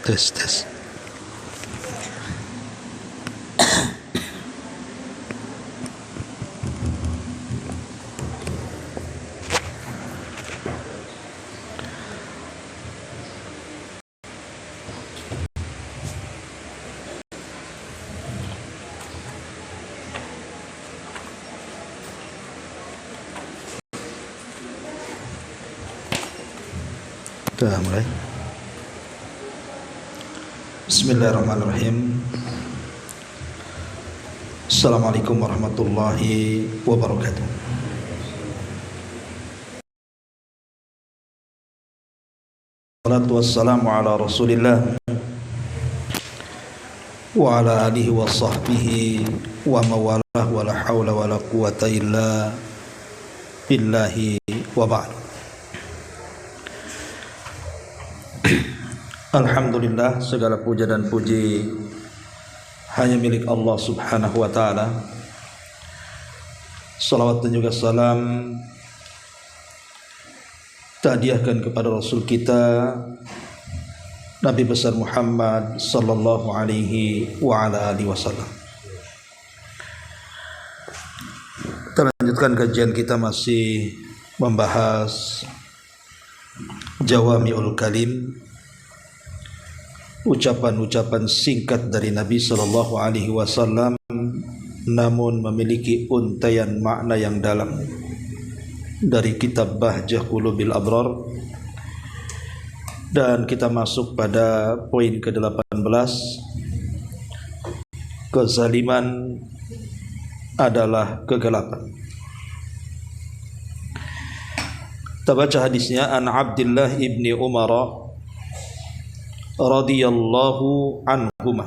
Tes tes. Sudah mulai. Bismillahirrahmanirrahim. Assalamualaikum warahmatullahi wabarakatuh. Wassalatu wassalamu ala Rasulillah wa ala alihi wa sahbihi wa mawalah wa la hawla wa la quwata illa billahi wa ba'd. Alhamdulillah, segala puja dan puji hanya milik Allah subhanahu wa ta'ala. Salawat dan juga salam tahdiahkan kepada Rasul kita Nabi besar Muhammad sallallahu alaihi wa ala alihi wasallam. Kita lanjutkan kajian kita, masih membahas Jawami'ul Kalim, ucapan-ucapan singkat dari Nabi sallallahu alaihi wasallam namun memiliki untaian makna yang dalam, dari kitab Bahjah Qulubil Abrar. Dan kita masuk pada poin ke-18, kezaliman adalah kegelapan. Kita baca hadisnya. An Abdullah ibni Umar radhiyallahu anhuma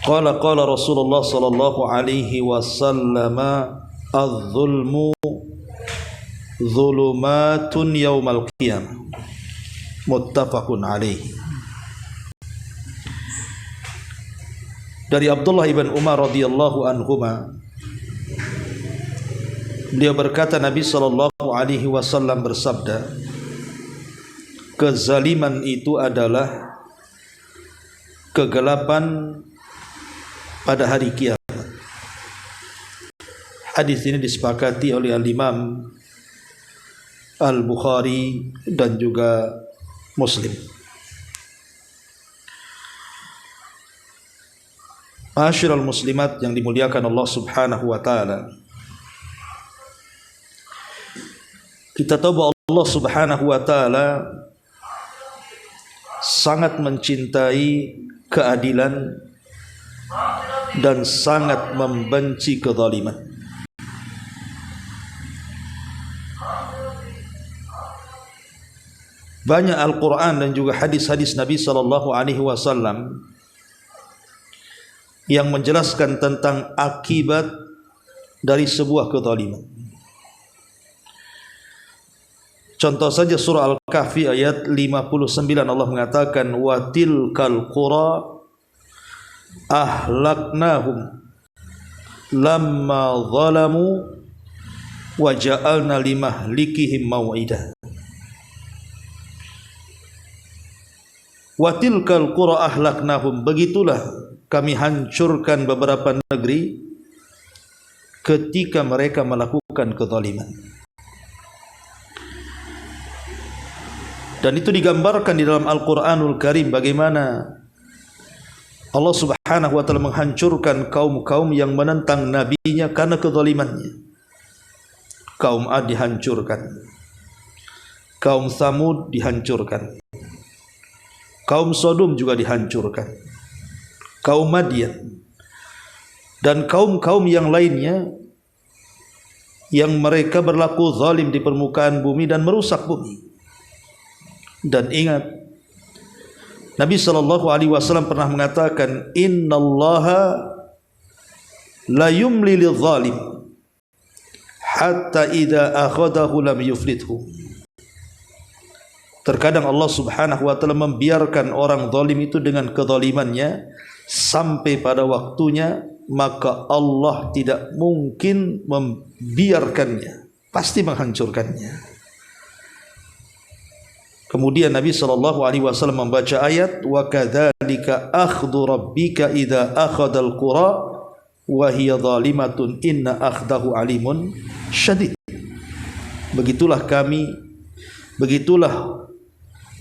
qala qala Rasulullah sallallahu alaihi wasallam adz-zulmu dhulumatun yaumal qiyamah, muttafaqun alaihi. Dari Abdullah ibn Umar radhiyallahu anhuma, beliau berkata, Nabi sallallahu alaihi wasallam bersabda, kezaliman itu adalah kegelapan pada hari kiamat. Hadis ini disepakati oleh Al-Imam Al-Bukhari dan juga Muslim. Ma'asyiral muslimat yang dimuliakan Allah subhanahu wa ta'ala, kita tahu bahwa Allah subhanahu wa ta'ala sangat mencintai keadilan dan sangat membenci kezaliman. Banyak Al-Quran dan juga hadis-hadis Nabi sallallahu alaihi wasallam yang menjelaskan tentang akibat dari sebuah kezaliman. Contoh saja surah Al-Kahfi ayat 59, Allah mengatakan, wa tilkal qura ahlaknahum lamma zalamu wa ja'alna limahlikihim maw'idah. Wa tilkal qura ahlaknahum, begitulah kami hancurkan beberapa negeri ketika mereka melakukan kezaliman. Dan itu digambarkan di dalam Al-Quranul Karim, bagaimana Allah subhanahu wa ta'ala menghancurkan kaum-kaum yang menentang nabinya karena kezalimannya. Kaum Ad dihancurkan, kaum Thamud dihancurkan, kaum Sodom juga dihancurkan, kaum Madian, dan kaum-kaum yang lainnya yang mereka berlaku zalim di permukaan bumi dan merusak bumi. Dan ingat, Nabi sallallahu alaihi wasallam pernah mengatakan, innallaha la yumli lidh-dhalim hatta idza akhadahu lam yuflithu. Terkadang Allah subhanahu wa ta'ala membiarkan orang zalim itu dengan kezalimannya sampai pada waktunya, maka Allah tidak mungkin membiarkannya, pasti menghancurkannya. Kemudian Nabi SAW membaca ayat wa kadzalika akhdhu rabbika idza akhadhal qura wa hiya zalimatun inna akhdahu alimun syadid. Begitulah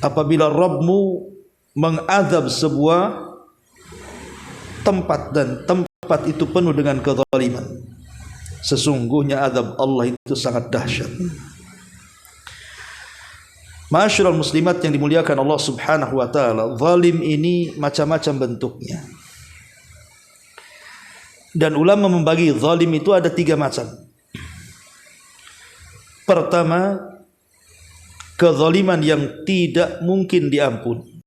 apabila Rabbmu mengadab sebuah tempat dan tempat itu penuh dengan kezaliman, sesungguhnya azab Allah itu sangat dahsyat. Ma'asyiral muslimat yang dimuliakan Allah Subhanahu wa taala, zalim ini macam-macam bentuknya. Dan ulama membagi zalim itu ada 3 macam. Pertama, kezaliman yang tidak mungkin diampuni.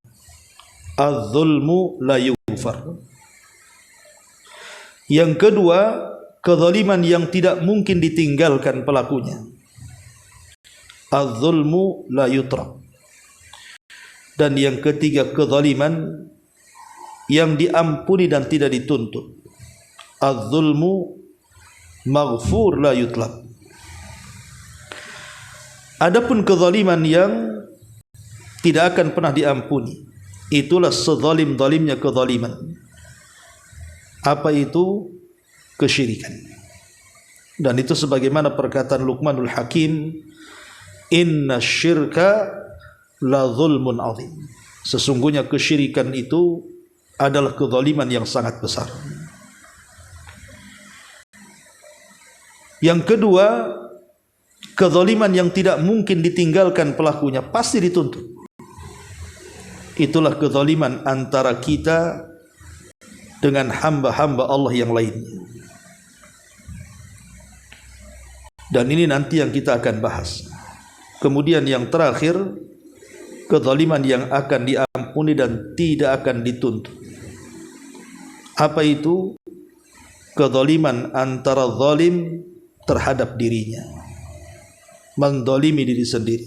Az-zulmu la yughfar. Yang kedua, kezaliman yang tidak mungkin ditinggalkan pelakunya. Az-zulmu la yutrak. Dan yang ketiga, kezaliman yang diampuni dan tidak dituntut. Az-zulmu maghfur la yutlab. Adapun kezaliman yang tidak akan pernah diampuni, itulah sezalim-zalimnya kezaliman. Apa itu? Kesyirikan. Dan itu sebagaimana perkataan Luqmanul Hakim, inna syirka la zulmun azim. Sesungguhnya kesyirikan itu adalah kezaliman yang sangat besar. Yang kedua, kezaliman yang tidak mungkin ditinggalkan pelakunya, pasti dituntut. Itulah kezaliman antara kita dengan hamba-hamba Allah yang lainnya. Dan ini nanti yang kita akan bahas. Kemudian yang terakhir, kezaliman yang akan diampuni dan tidak akan dituntut. Apa itu? Kezaliman antara zalim terhadap dirinya, menzalimi diri sendiri.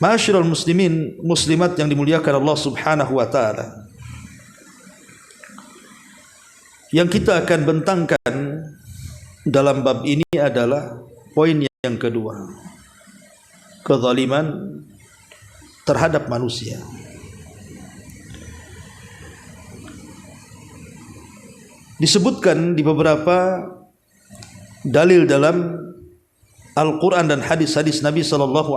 Ma'asyiral muslimin muslimat yang dimuliakan Allah Subhanahu wa taala, yang kita akan bentangkan dalam bab ini adalah poin yang kedua, kezaliman terhadap manusia. Disebutkan di beberapa dalil dalam Al-Quran dan hadis-hadis Nabi SAW,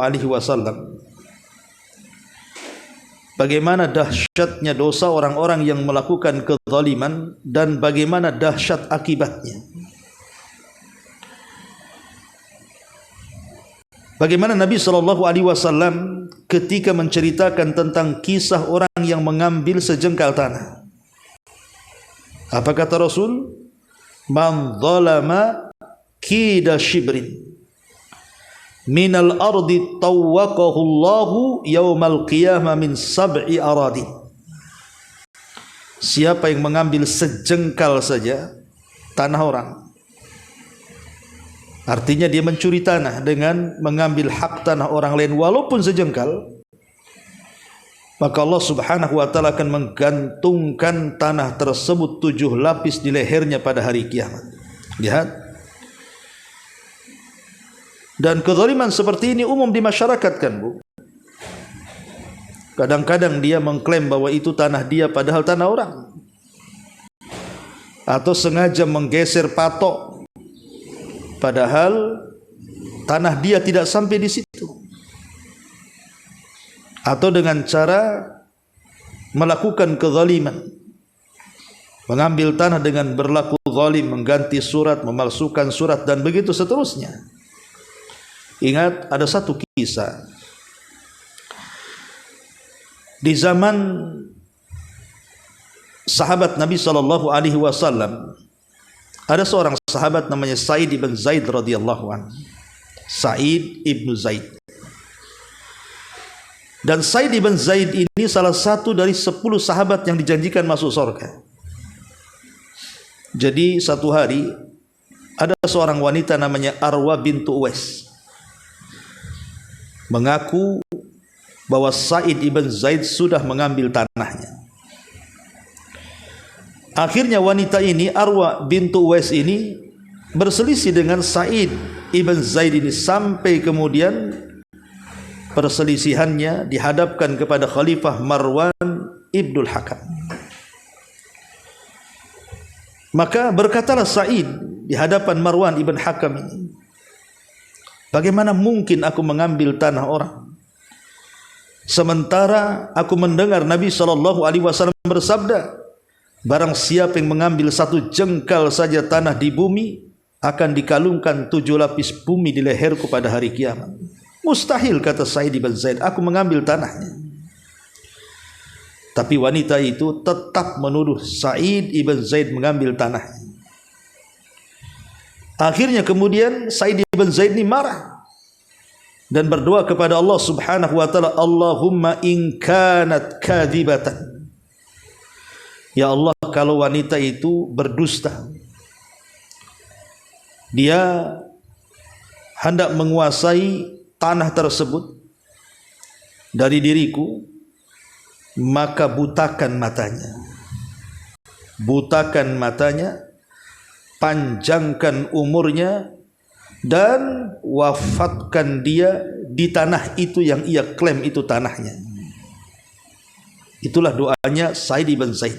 bagaimana dahsyatnya dosa orang-orang yang melakukan kezaliman dan bagaimana dahsyat akibatnya. Bagaimana Nabi SAW ketika menceritakan tentang kisah orang yang mengambil sejengkal tanah, apa kata Rasul? Man zalama kida shibrin minal ardi tawwaqahu Allahu yaumal qiyamah min sab'i aradi. Siapa yang mengambil sejengkal saja tanah orang, artinya dia mencuri tanah dengan mengambil hak tanah orang lain walaupun sejengkal, maka Allah Subhanahu wa taala akan menggantungkan tanah tersebut 7 lapis di lehernya pada hari kiamat. Lihat. Dan kezaliman seperti ini umum di masyarakat kan, Bu. Kadang-kadang dia mengklaim bahwa itu tanah dia padahal tanah orang. Atau sengaja menggeser patok padahal tanah dia tidak sampai di situ. Atau dengan cara melakukan kezaliman, mengambil tanah dengan berlaku zalim, mengganti surat, memalsukan surat dan begitu seterusnya. Ingat, ada satu kisah di zaman sahabat Nabi SAW. Ada seorang sahabat namanya Sa'id ibn Zaid radhiyallahu anhu. Sa'id ibn Zaid. Dan Sa'id ibn Zaid ini salah satu dari 10 sahabat yang dijanjikan masuk surga. Jadi satu hari ada seorang wanita namanya Arwa bintu Uwais mengaku bahwa Sa'id ibn Zaid sudah mengambil tanahnya. Akhirnya wanita ini, Arwa bintu Uwais ini, berselisih dengan Sa'id ibn Zaid ini sampai kemudian perselisihannya dihadapkan kepada Khalifah Marwan ibnul Hakam. Maka berkatalah Sa'id di hadapan Marwan ibn Hakam ini, bagaimana mungkin aku mengambil tanah orang, sementara aku mendengar Nabi SAW bersabda, barang siapa yang mengambil satu jengkal saja tanah di bumi, akan dikalungkan 7 lapis bumi di leherku pada hari kiamat. Mustahil, kata Sa'id ibn Zaid, aku mengambil tanahnya. Tapi wanita itu tetap menuduh Sa'id ibn Zaid mengambil tanahnya. Akhirnya kemudian Sa'id ibn Zaid ini marah dan berdoa kepada Allah Subhanahu wa taala, Allahumma in kanat kadhibatan. Ya Allah, kalau wanita itu berdusta, dia hendak menguasai tanah tersebut dari diriku, maka butakan matanya. Butakan matanya, panjangkan umurnya, dan wafatkan dia di tanah itu yang ia klaim itu tanahnya. Itulah doanya Sa'id ibn Zaid.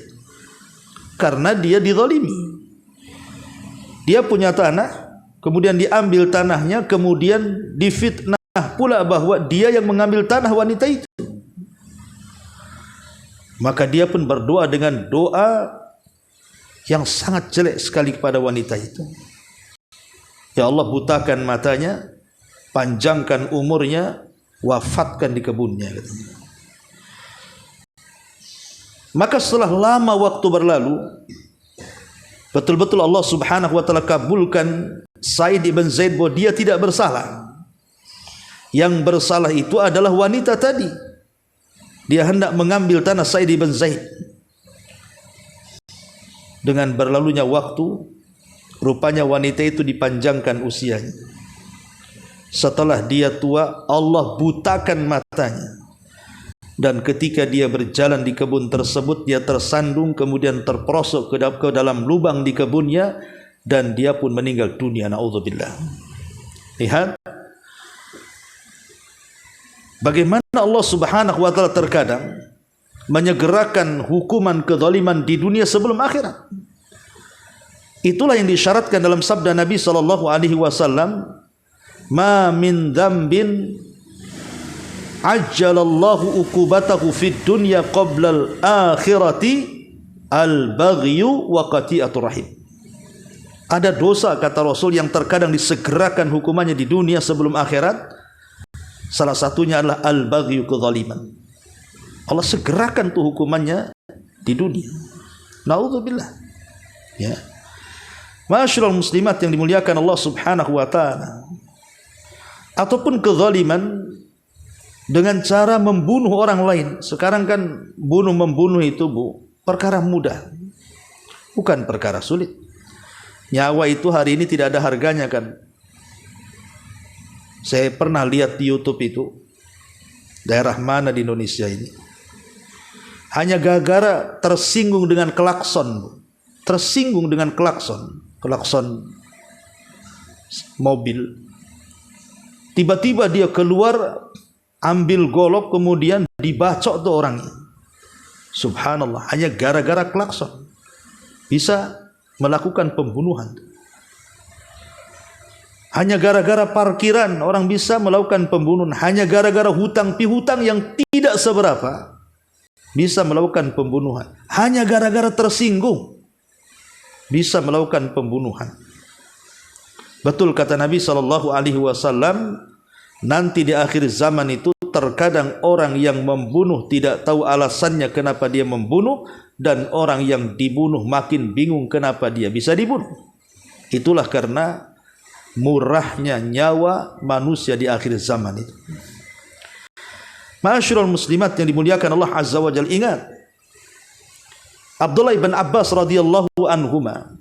Karena dia dizalimi. Dia punya tanah, kemudian diambil tanahnya, kemudian difitnah pula bahwa dia yang mengambil tanah wanita itu. Maka dia pun berdoa dengan doa yang sangat jelek sekali kepada wanita itu. Ya Allah, butakan matanya, panjangkan umurnya, wafatkan di kebunnya, katanya. Maka setelah lama waktu berlalu, betul-betul Allah Subhanahu wa taala kabulkan Sa'id ibn Zaid bahwa dia tidak bersalah. Yang bersalah itu adalah wanita tadi. Dia hendak mengambil tanah Sa'id ibn Zaid. Dengan berlalunya waktu, rupanya wanita itu dipanjangkan usianya. Setelah dia tua, Allah butakan matanya. Dan ketika dia berjalan di kebun tersebut, dia tersandung, kemudian terperosok ke dalam lubang di kebunnya, dan dia pun meninggal dunia. Na'udzubillah. Lihat bagaimana Allah Subhanahu wa taala terkadang menyegerakan hukuman kezaliman di dunia sebelum akhirat. Itulah yang disyaratkan dalam sabda Nabi sallallahu alaihi wasallam, "Ma min dzambin ajjalallahu uqubatahu fid dunya qabla al-akhirati al-baghyu wa qati'atur rahim." Ada dosa, kata Rasul, yang terkadang disegerakan hukumannya di dunia sebelum akhirat. Salah satunya adalah al-baghyu, kezaliman. Allah segerakan tuh hukumannya di dunia. Na'udzubillah. Ya. Ma'asyiral muslimat yang dimuliakan Allah Subhanahu wa taala. Ataupun kezaliman dengan cara membunuh orang lain. Sekarang kan membunuh itu, Bu, perkara mudah. Bukan perkara sulit. Nyawa itu hari ini tidak ada harganya, kan. Saya pernah lihat di YouTube itu, daerah mana di Indonesia ini, hanya gara-gara tersinggung dengan klakson, Bu. Tersinggung dengan klakson mobil. Tiba-tiba dia keluar, ambil golok, kemudian dibacok tuh orangnya. Subhanallah, hanya gara-gara klakson bisa melakukan pembunuhan. Hanya gara-gara parkiran orang bisa melakukan pembunuhan. Hanya gara-gara hutang pihutang yang tidak seberapa bisa melakukan pembunuhan. Hanya gara-gara tersinggung bisa melakukan pembunuhan. Betul kata Nabi SAW, nanti di akhir zaman itu terkadang orang yang membunuh tidak tahu alasannya kenapa dia membunuh, dan orang yang dibunuh makin bingung kenapa dia bisa dibunuh. Itulah karena murahnya nyawa manusia di akhir zaman itu. Ma'asyiral muslimat yang dimuliakan Allah Azza wa Jalla, ingat Abdullah bin Abbas radhiyallahu anhuma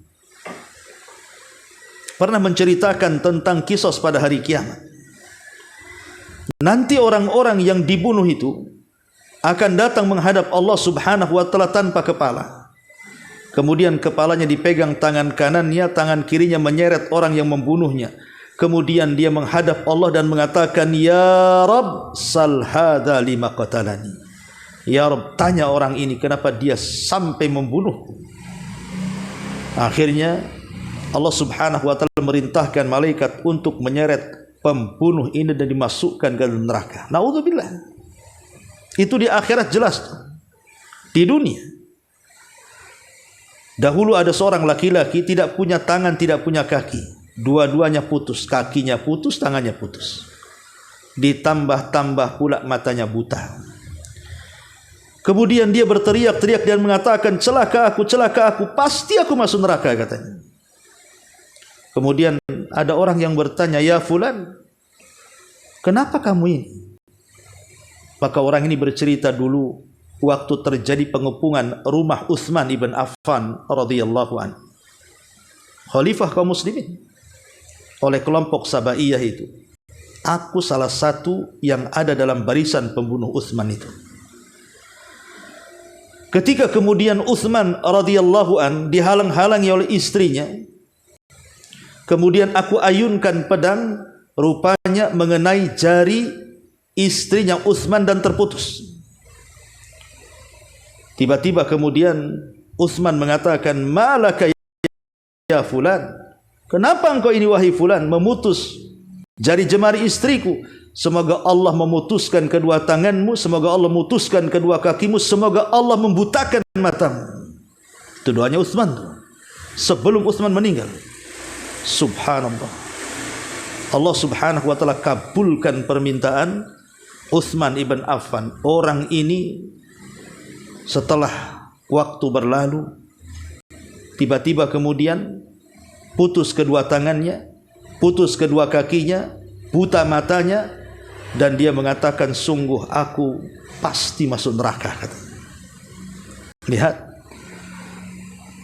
pernah menceritakan tentang kisos pada hari kiamat. Nanti orang-orang yang dibunuh itu akan datang menghadap Allah Subhanahu wa taala tanpa kepala. Kemudian kepalanya dipegang tangan kanannya, tangan kirinya menyeret orang yang membunuhnya. Kemudian dia menghadap Allah dan mengatakan, "Ya Rabb, sal hadza lima qatalani." Ya Rabb, tanya orang ini kenapa dia sampai membunuhku. Akhirnya Allah Subhanahu wa taala merintahkan malaikat untuk menyeret pembunuh ini dan dimasukkan ke dalam neraka. Nauzubillah. Itu di akhirat jelas. Di dunia dahulu ada seorang laki-laki tidak punya tangan, tidak punya kaki. Dua-duanya putus, kakinya putus, tangannya putus. Ditambah-tambah pula matanya buta. Kemudian dia berteriak-teriak dan mengatakan, celaka aku, pasti aku masuk neraka, katanya. Kemudian ada orang yang bertanya, ya fulan, kenapa kamu ini? Maka orang ini bercerita dulu waktu terjadi pengepungan rumah Utsman ibn Affan radhiyallahu anhu, khalifah kaum muslimin, oleh kelompok Sabaiyah itu. Aku salah satu yang ada dalam barisan pembunuh Utsman itu. Ketika kemudian Utsman radhiyallahu an dihalang-halangi oleh istrinya, kemudian aku ayunkan pedang, rupanya mengenai jari istrinya Utsman dan terputus. Tiba-tiba kemudian Utsman mengatakan, malaka ya fulan, kenapa engkau ini wahai fulan memutus jari jemari istriku? Semoga Allah memutuskan kedua tanganmu, semoga Allah memutuskan kedua kakimu, semoga Allah membutakan matamu. Itu doanya Utsman sebelum Utsman meninggal. Subhanallah, Allah Subhanahu wa taala kabulkan permintaan Utsman ibn Affan. Orang ini setelah waktu berlalu, tiba-tiba kemudian putus kedua tangannya, putus kedua kakinya, buta matanya, dan dia mengatakan, sungguh aku pasti masuk neraka, katanya. Lihat,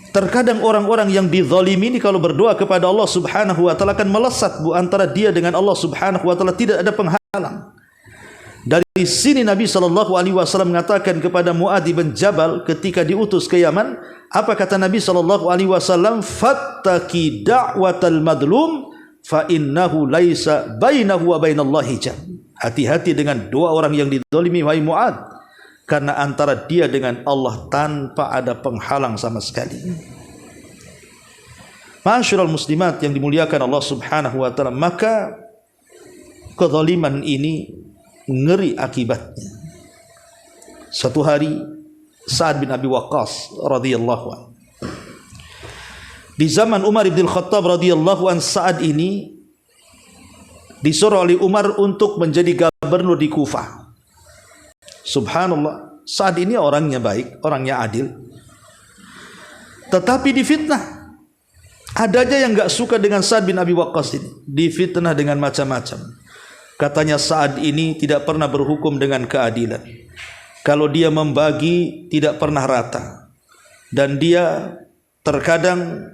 terkadang orang-orang yang dizalimi ini kalau berdoa kepada Allah Subhanahu wa taala akan melesat, bu, antara dia dengan Allah Subhanahu wa taala tidak ada penghalang. Dari sini Nabi SAW mengatakan kepada Mu'adz bin Jabal ketika diutus ke Yaman, apa kata Nabi SAW? Fattaqi da'watal madlum fa innahu laisa bainahu wa bainallahi hijab. Hati-hati dengan doa orang yang dizalimi, wahai Mu'adz, karena antara dia dengan Allah tanpa ada penghalang sama sekali. Ma'asyiral muslimat yang dimuliakan Allah Subhanahu wa taala, maka kezaliman ini ngeri akibatnya. Satu hari Sa'ad bin Abi Waqqas radhiyallahu anhu, di zaman Umar bin Khattab radhiyallahu anhu, Sa'ad ini disuruh oleh Umar untuk menjadi gubernur di Kufah. Subhanallah, Sa'ad ini orangnya baik, orangnya adil, tetapi difitnah. Ada aja yang enggak suka dengan Sa'ad bin Abi Waqqas ini, difitnah dengan macam-macam. Katanya Sa'ad ini tidak pernah berhukum dengan keadilan. Kalau dia membagi tidak pernah rata. Dan dia terkadang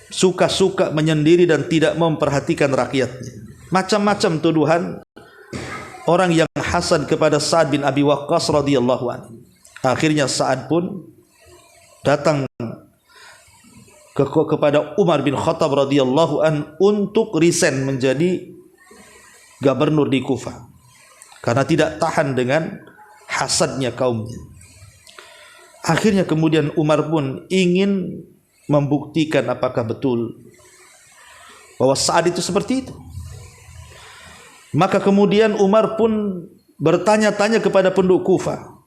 suka-suka menyendiri dan tidak memperhatikan rakyatnya. Macam-macam tuduhan orang yang hasad kepada Sa'ad bin Abi Waqqas radhiyallahu anhu. Akhirnya Sa'ad pun datang kepada Umar bin Khattab radhiyallahu an untuk resign menjadi gubernur di Kufah karena tidak tahan dengan hasadnya kaumnya. Akhirnya kemudian Umar pun ingin membuktikan apakah betul bahwa Sa'ad itu seperti itu. Maka kemudian Umar pun bertanya-tanya kepada penduduk Kufah.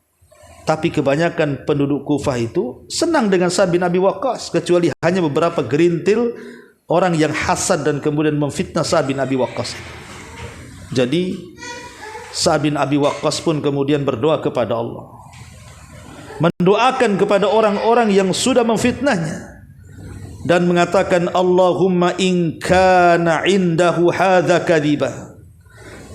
Tapi kebanyakan penduduk Kufah itu senang dengan Sa'ad bin Abi Waqqas, kecuali hanya beberapa gerintil orang yang hasad dan kemudian memfitnah Sa'ad bin Abi Waqqas. Jadi Sa'ad bin Abi Waqqas pun kemudian berdoa kepada Allah, mendoakan kepada orang-orang yang sudah memfitnahnya, dan mengatakan, Allahumma in kana indahu hadza kadhiba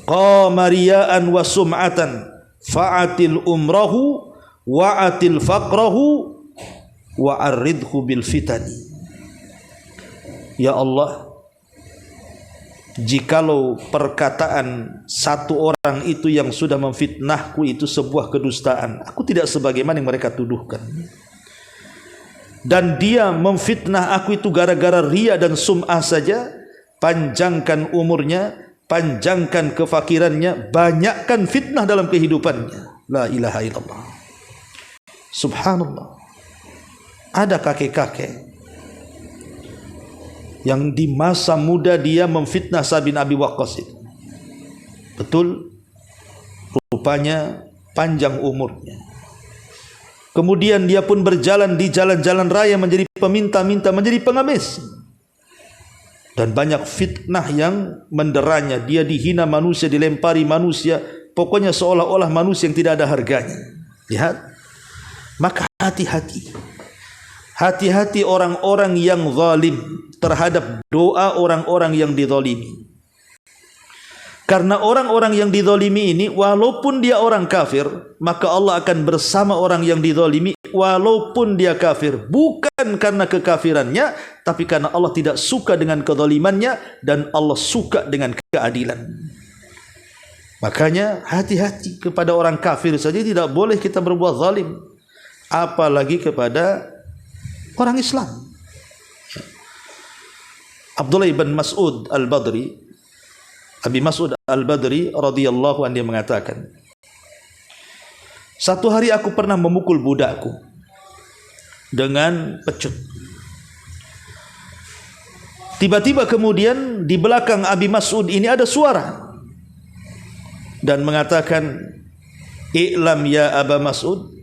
qama riya'an wa sum'atan fa'atil umrahu wa'atil faqrahu wa'arridhu bil fitani. Ya Allah, jikalau perkataan satu orang itu yang sudah memfitnahku itu sebuah kedustaan, aku tidak sebagaimana yang mereka tuduhkan, dan dia memfitnah aku itu gara-gara riya dan sum'ah saja, panjangkan umurnya, panjangkan kefakirannya, banyakkan fitnah dalam kehidupannya. La ilaha illallah. Subhanallah. Ada kakek-kakek yang di masa muda dia memfitnah Sa'd bin Abi Waqqas itu. Betul, rupanya panjang umurnya. Kemudian dia pun berjalan di jalan-jalan raya menjadi peminta-minta, menjadi pengemis. Dan banyak fitnah yang menderanya. Dia dihina manusia, dilempari manusia, pokoknya seolah-olah manusia yang tidak ada harganya. Lihat. Maka hati-hati. Hati-hati orang-orang yang zalim terhadap doa orang-orang yang dizalimi. Karena orang-orang yang dizalimi ini, walaupun dia orang kafir, maka Allah akan bersama orang yang dizalimi walaupun dia kafir. Bukan karena kekafirannya, tapi karena Allah tidak suka dengan kezalimannya dan Allah suka dengan keadilan. Makanya hati-hati kepada orang kafir saja tidak boleh kita berbuat zalim, apalagi kepada orang Islam. Abdullah bin Mas'ud Al-Badri, Abi Mas'ud Al-Badri radhiyallahu anhu, dia mengatakan, satu hari aku pernah memukul budakku dengan pecut. Tiba-tiba kemudian di belakang Abi Mas'ud ini ada suara dan mengatakan, "I'lam ya Aba Mas'ud,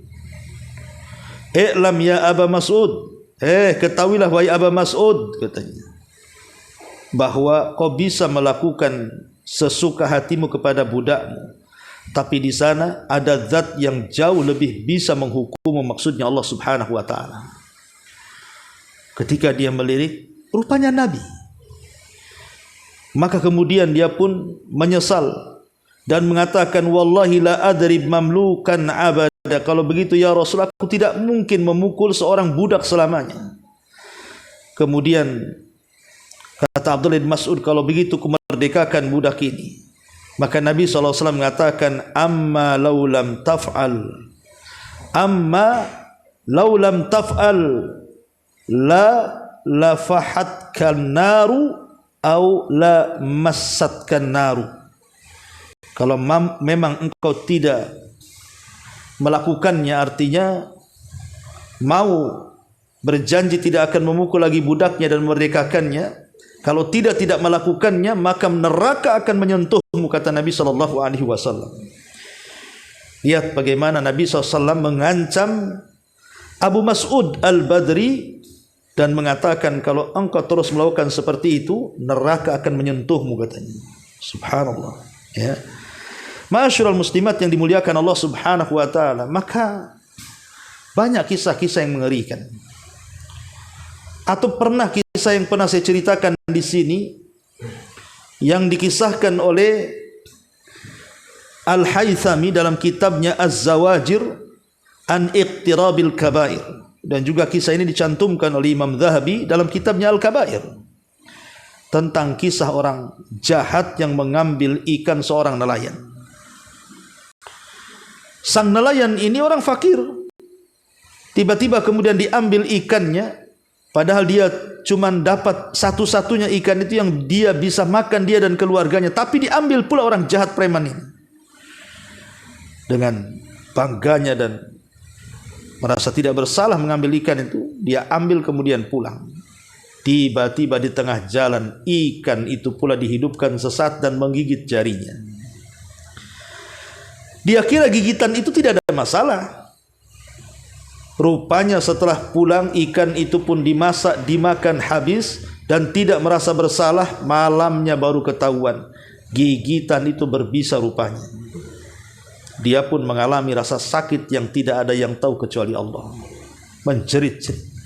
i'lam ya Aba Mas'ud, ketahuilah wahai Aba Mas'ud," katanya, bahwa kau bisa melakukan sesuka hatimu kepada budakmu, tapi di sana ada zat yang jauh lebih bisa menghukummu, maksudnya Allah Subhanahu wa taala. Ketika dia melirik, rupanya Nabi. Maka kemudian dia pun menyesal dan mengatakan, "Wallahi la adrib mamlukan abada." Kalau begitu ya Rasul, aku tidak mungkin memukul seorang budak selamanya. Kemudian kata Abdullah bin Mas'ud, kalau begitu kumerdekakan budak ini. Maka Nabi SAW mengatakan, "Amma laulam taf'al, amma laulam taf'al la lafahatkan naru au la massatkan naru." Kalau memang engkau tidak melakukannya, artinya mau berjanji tidak akan memukul lagi budaknya dan memerdekakannya, kalau tidak melakukannya, maka neraka akan menyentuhmu, kata Nabi SAW. Lihat bagaimana Nabi SAW mengancam Abu Mas'ud Al-Badri dan mengatakan, kalau engkau terus melakukan seperti itu, neraka akan menyentuhmu, katanya. Subhanallah. Ya. Ma'asyiral muslimat yang dimuliakan Allah Subhanahu wa taala, maka banyak kisah-kisah yang mengerikan. Atau pernah kisah yang pernah saya ceritakan di sini yang dikisahkan oleh Al-Haythami dalam kitabnya Az-Zawajir an Iqtirabil Kabair, dan juga kisah ini dicantumkan oleh Imam Zahabi dalam kitabnya Al-Kabair, tentang kisah orang jahat yang mengambil ikan seorang nelayan. Sang nelayan ini orang fakir. Tiba-tiba kemudian diambil ikannya, padahal dia cuma dapat satu-satunya ikan itu yang dia bisa makan, dia dan keluarganya. Tapi diambil pula orang jahat preman ini. Dengan bangganya dan merasa tidak bersalah mengambil ikan itu, dia ambil kemudian pulang. Tiba-tiba di tengah jalan, ikan itu pula dihidupkan sesat dan menggigit jarinya. Dia kira gigitan itu tidak ada masalah. Rupanya setelah pulang, ikan itu pun dimasak, dimakan habis, dan tidak merasa bersalah. Malamnya baru ketahuan gigitan itu berbisa rupanya. Dia pun mengalami rasa sakit yang tidak ada yang tahu kecuali Allah. Menjerit-jerit.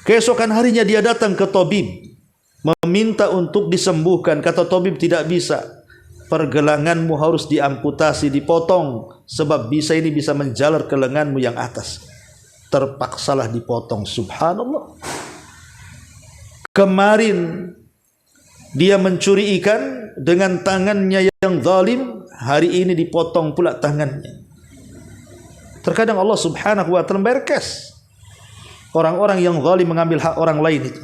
Keesokan harinya dia datang ke tabib, meminta untuk disembuhkan. Kata tabib, tidak bisa, pergelanganmu harus diamputasi, dipotong, sebab bisa ini bisa menjalar ke lenganmu yang atas. Terpaksalah dipotong. Subhanallah. Kemarin dia mencuri ikan dengan tangannya yang zalim, hari ini dipotong pula tangannya. Terkadang Allah Subhanahu wa taala membayar cash. Orang-orang yang zalim mengambil hak orang lain itu.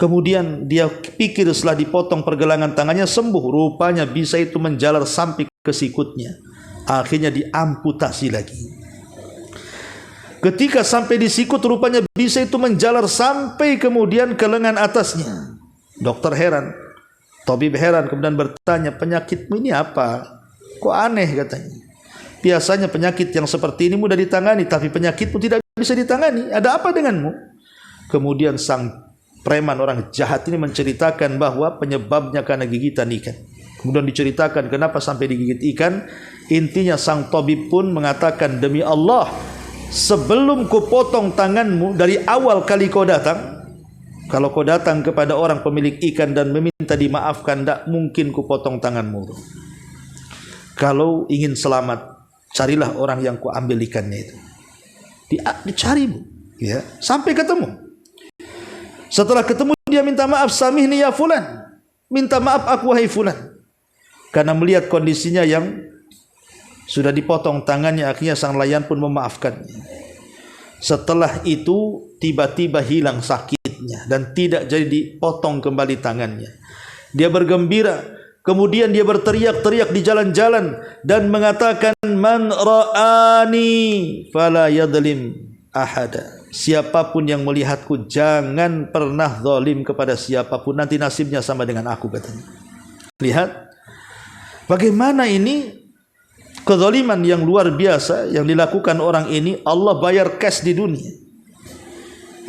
Kemudian dia pikir setelah dipotong pergelangan tangannya sembuh, rupanya bisa itu menjalar sampai ke sikutnya. Akhirnya diamputasi lagi. Ketika sampai di sikut, rupanya bisa itu menjalar sampai kemudian ke lengan atasnya. Dokter heran, tabib heran, kemudian bertanya, penyakitmu ini apa? Kok aneh katanya. Biasanya penyakit yang seperti ini mudah ditangani, tapi penyakitmu tidak bisa ditangani. Ada apa denganmu? Kemudian sang preman, orang jahat ini menceritakan bahwa penyebabnya karena gigitan ikan. Kemudian diceritakan kenapa sampai digigit ikan. Intinya sang tabib pun mengatakan, demi Allah, sebelum ku potong tanganmu dari awal kali kau datang, kalau kau datang kepada orang pemilik ikan dan meminta dimaafkan, tidak mungkin ku potong tanganmu. Kalau ingin selamat, carilah orang yang ku ambil ikannya itu. Dicari, ya, sampai ketemu. Setelah ketemu dia minta maaf, samihni ya fulan, minta maaf aku wahai fulan, karena melihat kondisinya yang sudah dipotong tangannya. Akhirnya sang nelayan pun memaafkannya. Setelah itu tiba-tiba hilang sakitnya dan tidak jadi dipotong kembali tangannya. Dia bergembira. Kemudian dia berteriak-teriak di jalan-jalan dan mengatakan, man ra'ani fala yadlim ahada. Siapapun yang melihatku jangan pernah zalim kepada siapapun, nanti nasibnya sama dengan aku, katanya. Lihat bagaimana ini kezaliman yang luar biasa yang dilakukan orang ini. Allah bayar cash di dunia.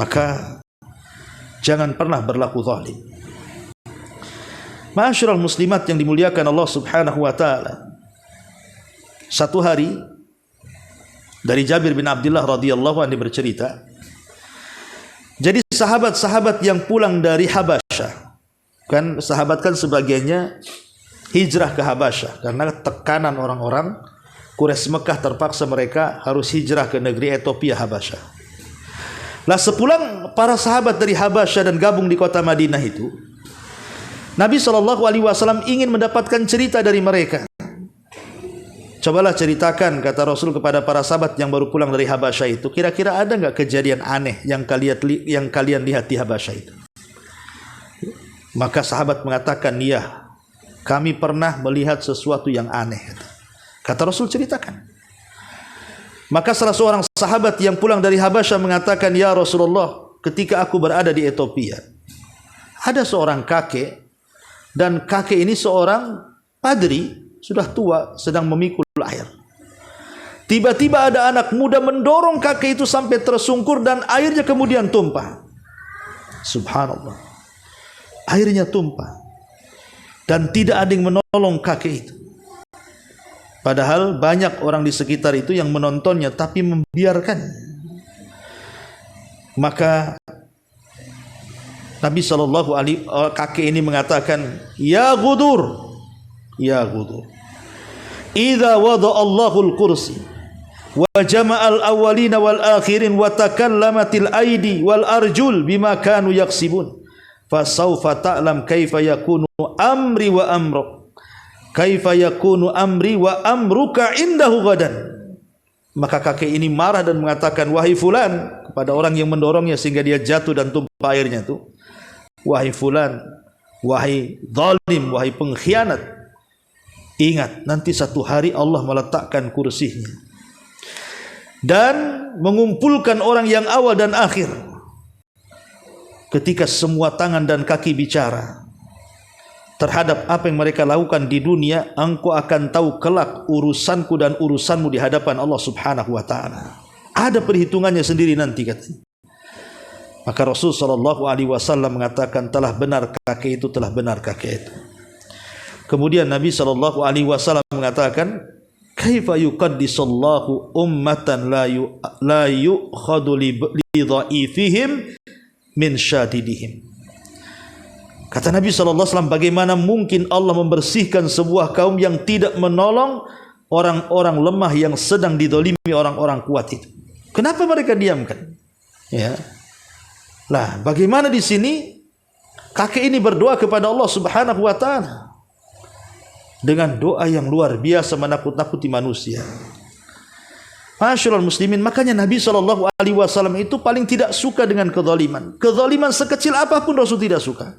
Maka jangan pernah berlaku zalim. Ma'asyiral muslimat yang dimuliakan Allah Subhanahu wa taala. Satu hari dari Jabir bin Abdullah radhiyallahu anhu bercerita, jadi sahabat-sahabat yang pulang dari Habasyah, kan sahabat kan sebagiannya hijrah ke Habasyah karena tekanan orang-orang Quraisy Mekah, terpaksa mereka harus hijrah ke negeri Ethiopia, Habasyah. Lah sepulang para sahabat dari Habasyah dan gabung di kota Madinah itu, Nabi SAW ingin mendapatkan cerita dari mereka. Cobalah ceritakan, kata Rasul kepada para sahabat yang baru pulang dari Habasyah itu, kira-kira ada nggak kejadian aneh yang kalian lihat di Habasyah itu? Maka sahabat mengatakan, iya, kami pernah melihat sesuatu yang aneh. Kata Rasul, ceritakan. Maka salah seorang sahabat yang pulang dari Habasyah mengatakan, ya Rasulullah, ketika aku berada di Ethiopia, ada seorang kakek, dan kakek ini seorang padri, sudah tua, sedang memikul air. Tiba-tiba ada anak muda mendorong kakek itu sampai tersungkur dan airnya kemudian tumpah. Subhanallah, airnya tumpah dan tidak ada yang menolong kakek itu. Padahal banyak orang di sekitar itu yang menontonnya, tapi membiarkan. Maka Nabi kakek ini mengatakan, ya Ghudur, ya Ghudur, idza wada Allahul kursi wa jama'al awwalina wal akhirin wa takallamatil aidi wal arjul bima kanu yaksibun fasawfa ta'lam kaifa yakunu amri wa amruk, kaifa yakunu amri wa amruka indahu gadan. Maka kakek ini marah dan mengatakan, wahai fulan, kepada orang yang mendorongnya sehingga dia jatuh dan tumpah airnya itu, wahai fulan, wahai zalim, wahai pengkhianat, ingat nanti satu hari Allah meletakkan kursinya dan mengumpulkan orang yang awal dan akhir. Ketika semua tangan dan kaki bicara terhadap apa yang mereka lakukan di dunia, engkau akan tahu kelak urusanku dan urusanmu di hadapan Allah Subhanahu wa taala. Ada perhitungannya sendiri nanti, katanya. Maka Rasul SAW mengatakan, telah benar kakek itu, telah benar kakek itu. Kemudian Nabi SAW mengatakan, kaifa yuqaddisallahu ummatan la yu'khadu li dhaifihim min syadidihim. Kata Nabi SAW, bagaimana mungkin Allah membersihkan sebuah kaum yang tidak menolong orang-orang lemah yang sedang didolimi orang-orang kuat itu? Kenapa mereka diamkan? Ya. Lah, bagaimana di sini kakek ini berdoa kepada Allah Subhanahu wa taala dengan doa yang luar biasa menakut-nakuti manusia. Masyaallah muslimin, makanya Nabi SAW itu paling tidak suka dengan kezaliman. Kezaliman sekecil apapun Rasul tidak suka.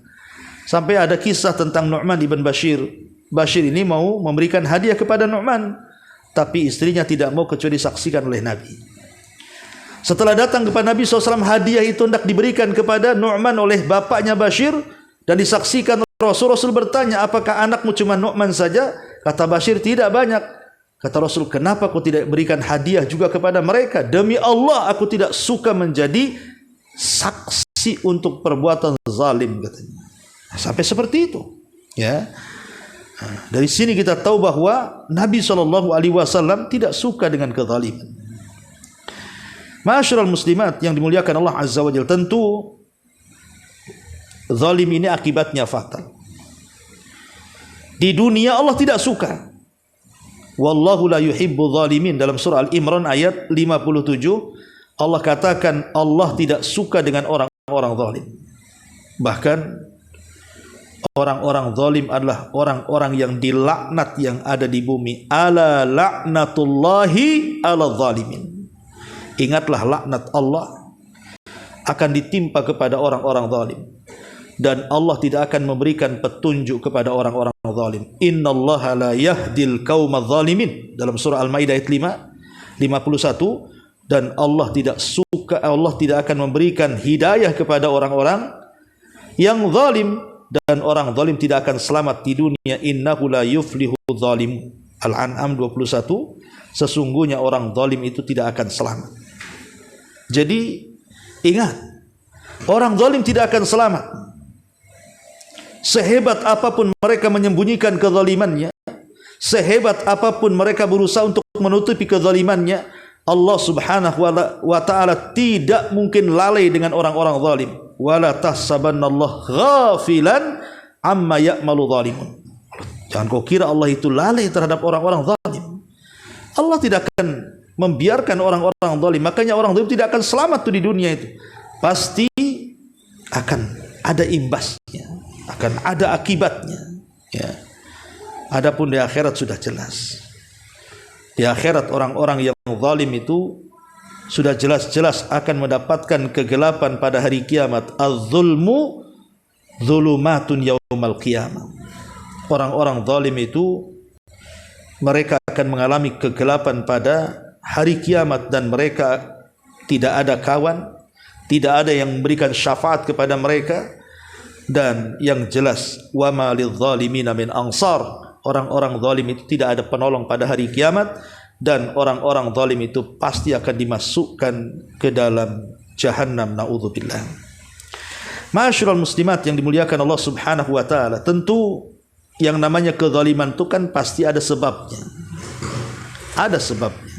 Sampai ada kisah tentang Nu'man ibn Bashir. Bashir ini mau memberikan hadiah kepada Nu'man, tapi istrinya tidak mau kecuali disaksikan oleh Nabi. Setelah datang kepada Nabi SAW, hadiah itu hendak diberikan kepada Nu'man oleh bapaknya Bashir dan disaksikan Rasul. Rasul bertanya, apakah anakmu cuma Nu'man saja? Kata Bashir, tidak, banyak. Kata Rasul, kenapa aku tidak berikan hadiah juga kepada mereka? Demi Allah, aku tidak suka menjadi saksi untuk perbuatan zalim, katanya. Sampai seperti itu. Ya. Dari sini kita tahu bahwa Nabi SAW tidak suka dengan kezaliman. Ma'asyiral muslimat yang dimuliakan Allah Azza wa Jalla, tentu zalim ini akibatnya fatal. Di dunia Allah tidak suka. Wallahu la yuhibbu zalimin. Dalam surah Al-Imran ayat 57 Allah katakan Allah tidak suka dengan orang-orang zalim. Bahkan orang-orang zalim adalah orang-orang yang dilaknat yang ada di bumi. Ala la'natullahi ala zalimin. Ingatlah, laknat Allah akan ditimpa kepada orang-orang zalim, dan Allah tidak akan memberikan petunjuk kepada orang-orang zalim. Innallaha la yahdil qaumaz zalimin. Dalam surah Al-Maidah ayat 51, dan Allah tidak suka, Allah tidak akan memberikan hidayah kepada orang-orang yang zalim, dan orang zalim tidak akan selamat di dunia. Innahu la yuflihu zalim. Al-An'am 21, sesungguhnya orang zalim itu tidak akan selamat. Jadi ingat, orang zalim tidak akan selamat. Sehebat apapun mereka menyembunyikan kezalimannya, sehebat apapun mereka berusaha untuk menutupi kezalimannya, Allah Subhanahu wa ta'ala tidak mungkin lalai dengan orang-orang zalim. Wala tahsabannallaha ghafilan amma ya'malu zalimun. Jangan kau kira Allah itu lalai terhadap orang-orang zalim. Allah tidak akan membiarkan orang-orang zalim. Makanya orang zalim tidak akan selamat tuh di dunia itu. Pasti akan ada imbasnya, akan ada akibatnya. Ya. Adapun di akhirat sudah jelas. Di akhirat orang-orang yang zalim itu sudah jelas-jelas akan mendapatkan kegelapan pada hari kiamat. Az-zulmu zulumatun yaumal qiyamah. Orang-orang zalim itu mereka akan mengalami kegelapan pada hari kiamat, dan mereka tidak ada kawan, tidak ada yang memberikan syafaat kepada mereka. Dan yang jelas, wa ma lidh-dhalimina min ansar. Orang-orang zalim itu tidak ada penolong pada hari kiamat, dan orang-orang zalim itu pasti akan dimasukkan ke dalam jahannam, naudzubillah. Ma'asyiral muslimat yang dimuliakan Allah Subhanahu wa taala, tentu yang namanya kezaliman itu kan pasti ada sebabnya. Ada sebabnya.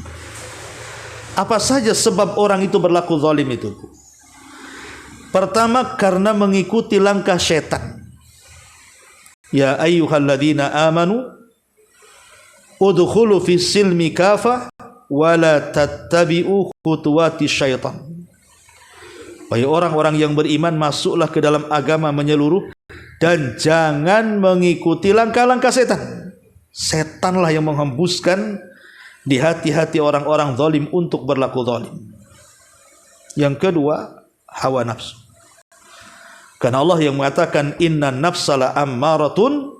Apa saja sebab orang itu berlaku zalim itu? Pertama, karena mengikuti langkah setan. Ya ayyuhalladzina amanu udkhulu fis silmi kafah wa la tattabi'u khutuwati syaitan. Wahai orang-orang yang beriman, masuklah ke dalam agama menyeluruh dan jangan mengikuti langkah-langkah setan. Setanlah yang menghembuskan di hati-hati orang-orang zalim untuk berlaku zalim. Yang kedua, hawa nafsu. Karena Allah yang mengatakan inna nafsala ammaratun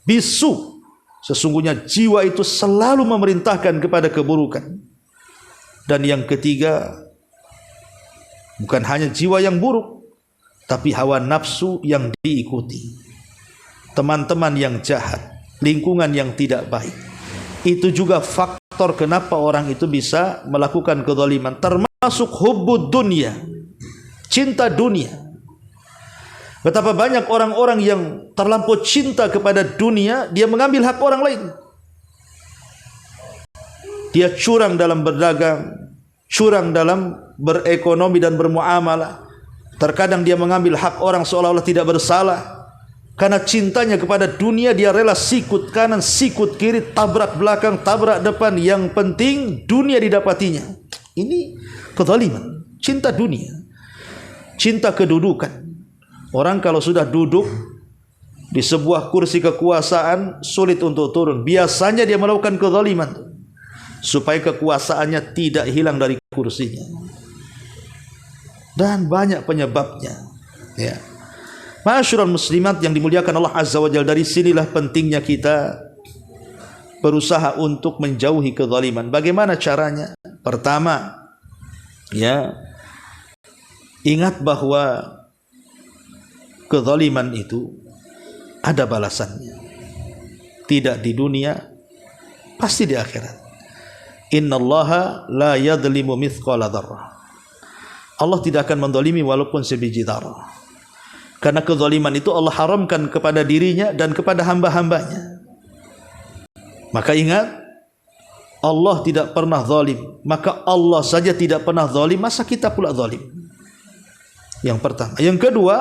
bisu. Sesungguhnya jiwa itu selalu memerintahkan kepada keburukan. Dan yang ketiga, bukan hanya jiwa yang buruk, tapi hawa nafsu yang diikuti. Teman-teman yang jahat, lingkungan yang tidak baik. Itu juga faktor kenapa orang itu bisa melakukan kezaliman. Termasuk hubbud dunya, cinta dunia. Betapa banyak orang-orang yang terlampau cinta kepada dunia, dia mengambil hak orang lain. Dia curang dalam berdagang, curang dalam berekonomi dan bermuamalah. Terkadang dia mengambil hak orang seolah-olah tidak bersalah. Karena cintanya kepada dunia, dia rela sikut kanan, sikut kiri, tabrak belakang, tabrak depan. Yang penting dunia didapatinya. Ini kezaliman, cinta dunia, cinta kedudukan. Orang kalau sudah duduk di sebuah kursi kekuasaan, sulit untuk turun. Biasanya dia melakukan kezaliman. supaya kekuasaannya tidak hilang dari kursinya. Dan banyak penyebabnya. Ya. Ma'asyiral muslimat yang dimuliakan Allah Azza wa Jalla, dari sinilah pentingnya kita berusaha untuk menjauhi kezaliman. Bagaimana caranya? Pertama, ya, ingat bahwa kezaliman itu ada balasannya. Tidak di dunia, pasti di akhirat. Innallaha la yadhlimu mithqala dzarrah. Allah tidak akan mendolimi walaupun sebiji dzarrah. Karena kezaliman itu Allah haramkan kepada dirinya dan kepada hamba-hambanya. Maka ingat, Allah tidak pernah zalim. Maka Allah saja tidak pernah zalim, masa kita pula zalim? Yang pertama. Yang kedua,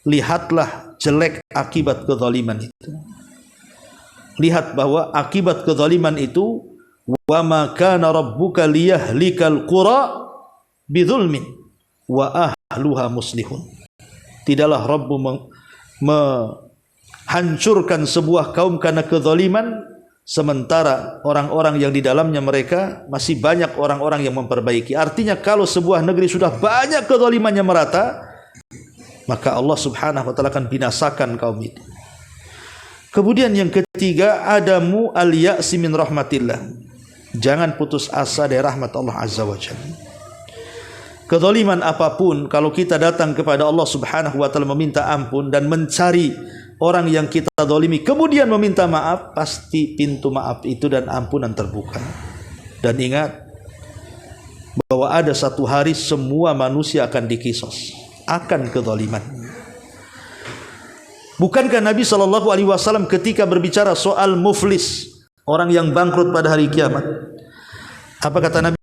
lihatlah jelek akibat kezaliman itu. Lihat bahwa akibat kezaliman itu, wa ma kana rabbuka liyahlikal qura bidzulmin wa ahluha muslihun. Tidaklah Rabbu menghancurkan sebuah kaum karena kezaliman, sementara orang-orang yang di dalamnya mereka masih banyak orang-orang yang memperbaiki. Artinya kalau sebuah negeri sudah banyak kezalimannya merata, maka Allah Subhanahu wa taala akan binasakan kaum itu. Kemudian yang ketiga, adamu al-ya'si min rahmatillah. Jangan putus asa dari rahmat Allah Azza wa Jalla. Kezaliman apapun, kalau kita datang kepada Allah Subhanahu wa taala meminta ampun dan mencari orang yang kita zalimi, kemudian meminta maaf, pasti pintu maaf itu dan ampunan terbuka. Dan ingat bahwa ada satu hari semua manusia akan dikisos akan kezaliman. Bukankah Nabi SAW ketika berbicara soal muflis, orang yang bangkrut pada hari kiamat, apa kata Nabi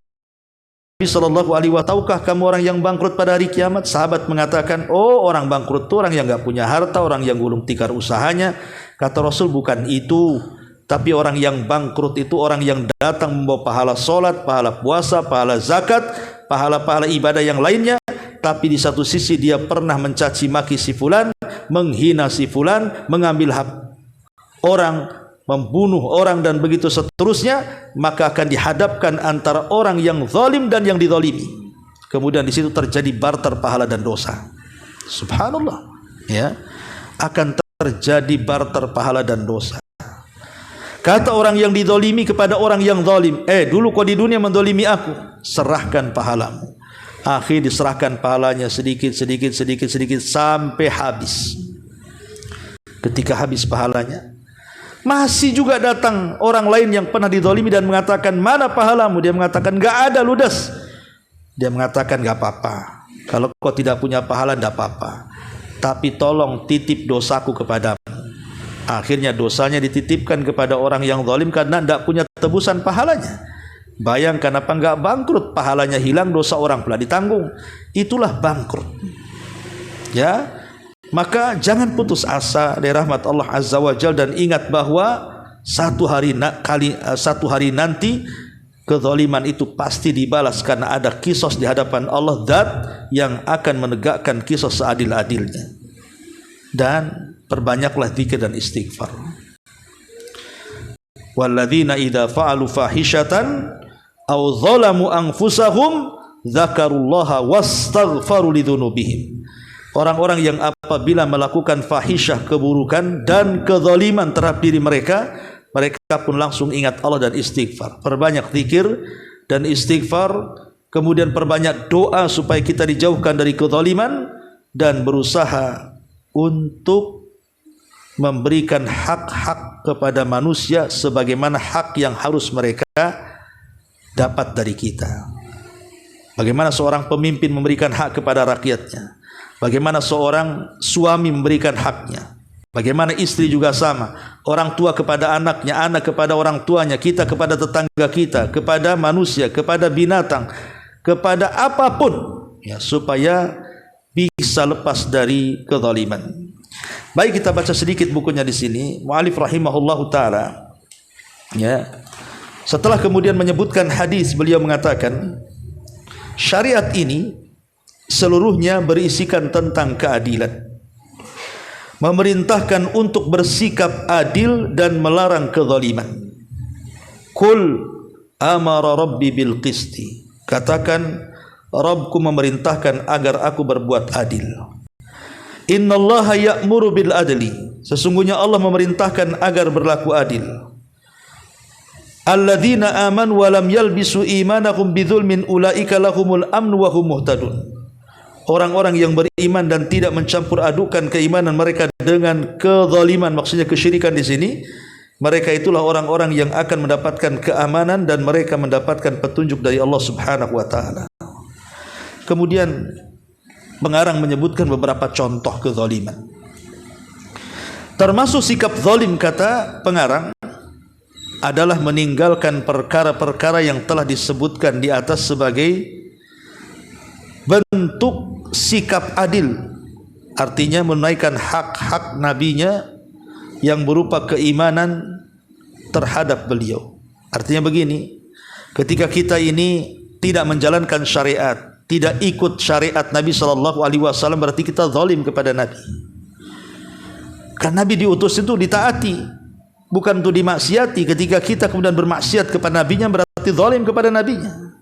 SAW? Tahukah kamu orang yang bangkrut pada hari kiamat? Sahabat mengatakan, oh, orang bangkrut itu orang yang gak punya harta, orang yang gulung tikar usahanya. Kata Rasul, bukan itu, tapi orang yang bangkrut itu orang yang datang membawa pahala solat, pahala puasa, pahala zakat, pahala-pahala ibadah yang lainnya, tapi di satu sisi dia pernah mencaci maki si fulan, menghina si fulan, mengambil hak orang, membunuh orang, dan begitu seterusnya. Maka akan dihadapkan antara orang yang zalim dan yang dizalimi. Kemudian di situ terjadi barter pahala dan dosa. Subhanallah, ya, akan terjadi barter pahala dan dosa. Kata orang yang dizalimi kepada orang yang zalim, dulu kau di dunia menzalimi aku, serahkan pahalamu. Akhir diserahkan pahalanya sedikit sampai habis. Ketika habis pahalanya, masih juga datang orang lain yang pernah dizalimi dan mengatakan, mana pahalamu? Dia mengatakan, enggak ada, ludes. Dia mengatakan, enggak apa-apa, kalau kau tidak punya pahala enggak apa-apa, tapi tolong titip dosaku kepadamu. Akhirnya dosanya dititipkan kepada orang yang zalim karena enggak punya tebusan pahalanya. Bayangkan apa enggak bangkrut, pahalanya hilang, dosa orang pula ditanggung. Itulah bangkrut. Ya, maka jangan putus asa dari rahmat Allah Azza wa Jalla, dan ingat bahwa satu hari nanti kezaliman itu pasti dibalas, karena ada kisos di hadapan Allah, Zat yang akan menegakkan kisos seadil-adilnya. Dan perbanyaklah zikir dan istighfar. Walladzina idza fa'alu fahishatan aw zalamu anfusahum dzakarullaha wastaghfaru lidzunubihim. Orang-orang yang apabila melakukan fahisyah, keburukan dan kezaliman terhadap diri mereka, mereka pun langsung ingat Allah dan istighfar. Perbanyak zikir dan istighfar, kemudian perbanyak doa supaya kita dijauhkan dari kezaliman, dan berusaha untuk memberikan hak-hak kepada manusia sebagaimana hak yang harus mereka dapat dari kita. Bagaimana seorang pemimpin memberikan hak kepada rakyatnya, bagaimana seorang suami memberikan haknya, bagaimana istri juga sama, orang tua kepada anaknya, anak kepada orang tuanya, kita kepada tetangga kita, kepada manusia, kepada binatang, kepada apapun, ya, supaya bisa lepas dari kezaliman. Baik, kita baca sedikit bukunya di sini. Mu'alif rahimahullahu taala, ya, setelah kemudian menyebutkan hadis, beliau mengatakan syariat ini seluruhnya berisikan tentang keadilan, memerintahkan untuk bersikap adil dan melarang kezaliman. Qul amara rabbi bil qisti. Katakan, Rabbku memerintahkan agar aku berbuat adil. Innallaha ya'muru bil adli. Sesungguhnya Allah memerintahkan agar berlaku adil. Alladzina amanu wa lam yalbisu imanahum bidzulmin ulaika lahumul amnu wa hum muhtadun. Orang-orang yang beriman dan tidak mencampur adukan keimanan mereka dengan kezaliman, maksudnya kesyirikan di sini, mereka itulah orang-orang yang akan mendapatkan keamanan dan mereka mendapatkan petunjuk dari Allah Subhanahu wa taala. Kemudian pengarang menyebutkan beberapa contoh kezaliman. Termasuk sikap zalim, kata pengarang, adalah meninggalkan perkara-perkara yang telah disebutkan di atas sebagai bentuk sikap adil. Artinya menunaikan hak-hak nabinya yang berupa keimanan terhadap beliau. Artinya begini, ketika kita ini tidak menjalankan syariat, tidak ikut syariat Nabi SAW, berarti kita zalim kepada Nabi. Karena Nabi diutus itu ditaati, bukan untuk dimaksiati. Ketika kita kemudian bermaksiat kepada nabinya, berarti zalim kepada nabinya.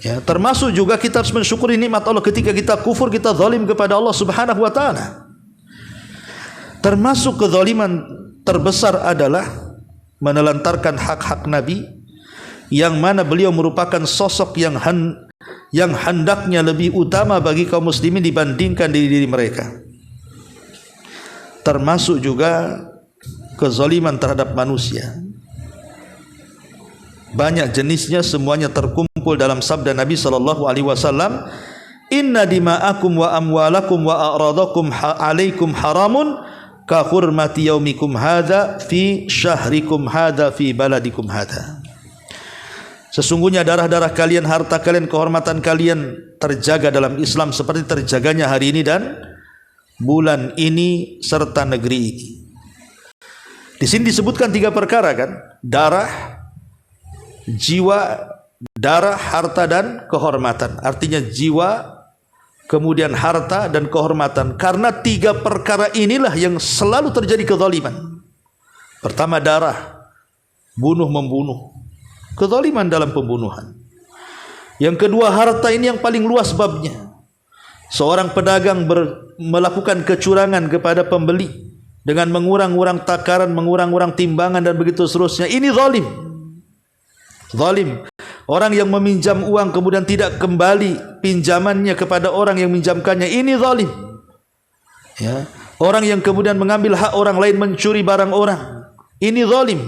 Ya, termasuk juga kita harus mensyukuri nikmat Allah. Ketika kita kufur, kita zalim kepada Allah Subhanahu wa taala. Termasuk kezaliman terbesar adalah menelantarkan hak-hak nabi, yang mana beliau merupakan sosok yang hendaknya lebih utama bagi kaum muslimin dibandingkan diri mereka. Termasuk juga kezaliman terhadap manusia. Banyak jenisnya, semuanya terkumpul dalam sabda Nabi SAW, inna dima'akum wa amwalakum wa a'radakum alaikum haramun ka hurmati yaumikum hadha fi syahrikum hadha fi baladikum hadha. Sesungguhnya darah-darah kalian, harta kalian, kehormatan kalian terjaga dalam Islam seperti terjaganya hari ini dan bulan ini serta negeri ini. Di sini disebutkan 3 perkara kan? Darah, jiwa, darah, harta dan kehormatan. Artinya jiwa, kemudian harta dan kehormatan. Karena 3 perkara inilah yang selalu terjadi kezaliman. Pertama darah, bunuh-membunuh, kezaliman dalam pembunuhan. Yang kedua harta, ini yang paling luas babnya. Seorang pedagang melakukan kecurangan kepada pembeli dengan mengurang-urang takaran, mengurang-urang timbangan dan begitu seterusnya. Ini zalim. Zalim. Orang yang meminjam uang kemudian tidak kembali pinjamannya kepada orang yang minjamkannya, ini zalim. Ya. Orang yang kemudian mengambil hak orang lain, mencuri barang orang, ini zalim.